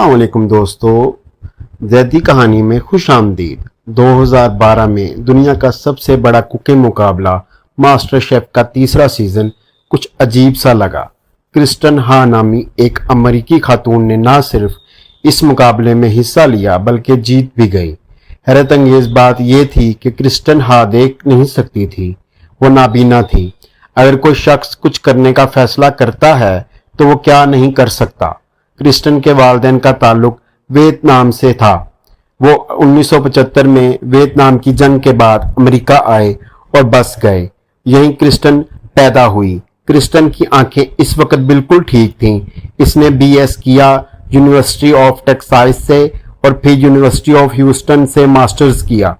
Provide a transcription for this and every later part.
अस्सलामुअलैकुम दोस्तों, जैदी कहानी में खुश आमदीद। 2012 में दुनिया का सबसे बड़ा कुकिंग मुकाबला मास्टर शेफ का तीसरा सीजन कुछ अजीब सा लगा। क्रिस्टन हा नामी एक अमेरिकी खातून ने न सिर्फ इस मुकाबले में हिस्सा लिया बल्कि जीत भी गई। हैरत अंगेज बात यह थी कि क्रिस्टन हा देख नहीं सकती थी, वो नाबीना थी। अगर कोई शख्स कुछ करने का फैसला करता है तो वो क्या नहीं कर सकता। क्रिस्टन के वालिदैन का ताल्लुक वियतनाम से था। वो 1975 में वियतनाम की जंग के बाद अमेरिका आए और बस गए। यहीं क्रिस्टन पैदा हुई। क्रिस्टन की आंखें इस वक्त बिल्कुल ठीक थीं। इसने बीएस किया यूनिवर्सिटी ऑफ टेक्सास से और फिर यूनिवर्सिटी ऑफ ह्यूस्टन से मास्टर्स किया।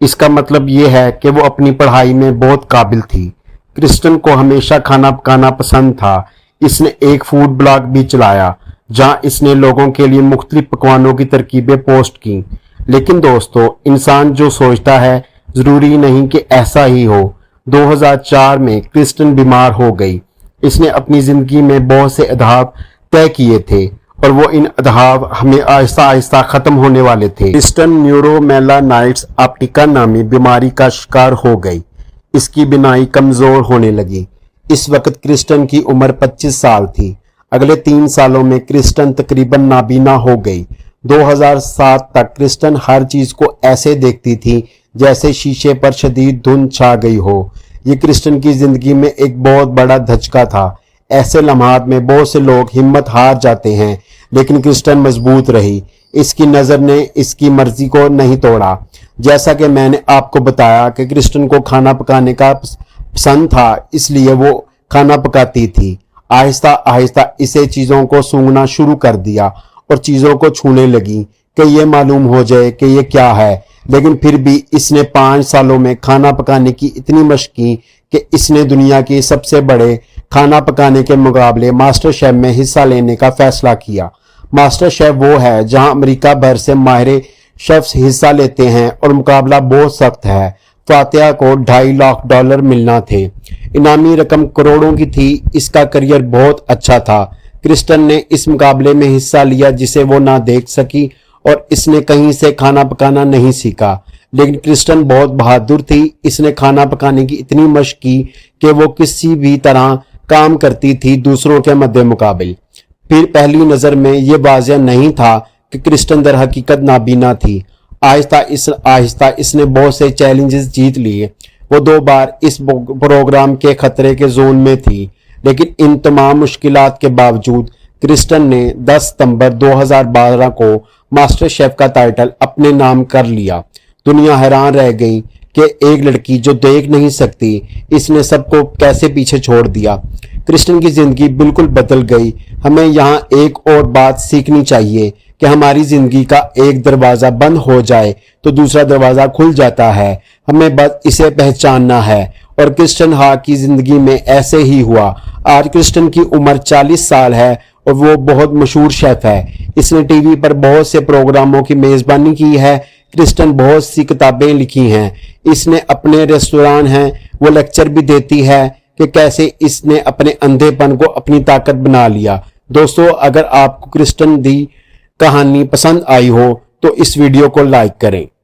इसका मतलब ये है कि वो अपनी पढ़ाई में बहुत काबिल थी। क्रिस्टन को हमेशा खाना पकाना पसंद था। इसने एक फूड ब्लॉग भी चलाया जहां इसने लोगों के लिए मुख्तलिफ पकवानों की तरकीबें पोस्ट की। लेकिन दोस्तों, इंसान जो सोचता है जरूरी नहीं कि ऐसा ही हो। 2004 में क्रिस्टन बीमार हो गई। इसने अपनी जिंदगी में बहुत से अहदाफ तय किए थे और वो इन अहदाफ हमें आहिस्ता आहिस्ता खत्म होने वाले थे। क्रिस्टन न्यूरोमेलानाइटिस ऑप्टिका नामी बीमारी का शिकार हो गई। इसकी बिनाई कमजोर होने लगी। इस वक्त क्रिस्टन की उम्र 25 साल थी। अगले 3 सालों में क्रिस्टन तकरीबन नाबीना हो गई। 2007 तक क्रिस्टन हर चीज को ऐसे देखती थी जैसे शीशे पर शदीद धुंध छा गई हो। ये क्रिस्टन की जिंदगी में एक बहुत बड़ा धचका था। ऐसे लम्हात में बहुत से लोग हिम्मत हार जाते हैं, लेकिन क्रिस्टन मजबूत रही। इसकी नजर ने इसकी मर्जी को नहीं तोड़ा। जैसा कि मैंने आपको बताया कि क्रिस्टन को खाना पकाने का पसंद था, इसलिए वो खाना पकाती थी। आहिस्ता आहिस्ता इसे चीजों को सूंघना शुरू कर दिया और चीजों को छूने लगी कि ये मालूम हो जाए कि ये क्या है। लेकिन फिर भी इसने 5 सालों में खाना पकाने की इतनी मशक की कि इसने दुनिया के सबसे बड़े खाना पकाने के मुकाबले मास्टर शेफ में हिस्सा लेने का फैसला किया। मास्टर शेफ वो है जहां अमेरिका भर से माहिर शेफ्स हिस्सा लेते हैं और मुकाबला बहुत सख्त है। फातिहा को $2.5 लाख मिलना थे। इनामी रकम करोड़ों की थी। इसका करियर बहुत अच्छा था। क्रिस्टन ने इस मुकाबले में हिस्सा लिया जिसे वो ना देख सकी और इसने कहीं से खाना पकाना नहीं सीखा। लेकिन क्रिस्टन बहुत बहादुर थी। इसने खाना पकाने की इतनी मशक की कि वो किसी भी तरह काम करती थी दूसरों के मद्दे मुकाबिल। फिर पहली नजर में ये वाज़ेह नहीं था कि क्रिस्टन दर हकीकत नाबीना थी। आहिस्ता इसने बहुत से चैलेंजेस जीत लिए। वो 2 बार इस प्रोग्राम के खतरे के जोन में थी, लेकिन इन तमाम मुश्किलात के बावजूद क्रिस्टन ने 10 सितंबर 2012 को मास्टर शेफ का टाइटल अपने नाम कर लिया। दुनिया हैरान रह गई कि एक लड़की जो देख नहीं सकती, इसने सबको कैसे पीछे छोड़ दिया। क्रिस्टन की जिंदगी बिल्कुल बदल गई। हमें यहाँ एक और बात सीखनी चाहिए कि हमारी जिंदगी का एक दरवाजा बंद हो जाए तो दूसरा दरवाजा खुल जाता है। हमें बस इसे पहचानना है और क्रिस्टन हा की जिंदगी में ऐसे ही हुआ। आज क्रिस्टन की उम्र 40 साल है और वो बहुत मशहूर शेफ है। इसने टीवी पर बहुत से प्रोग्रामों की मेजबानी की है। क्रिस्टन बहुत सी किताबें लिखी हैं। इसने अपने रेस्टोरेंट हैं, वो लेक्चर भी देती है कि कैसे इसने अपने अंधेपन को अपनी ताकत बना लिया। दोस्तों, अगर आपको क्रिस्टन दी कहानी पसंद आई हो तो इस वीडियो को लाइक करें।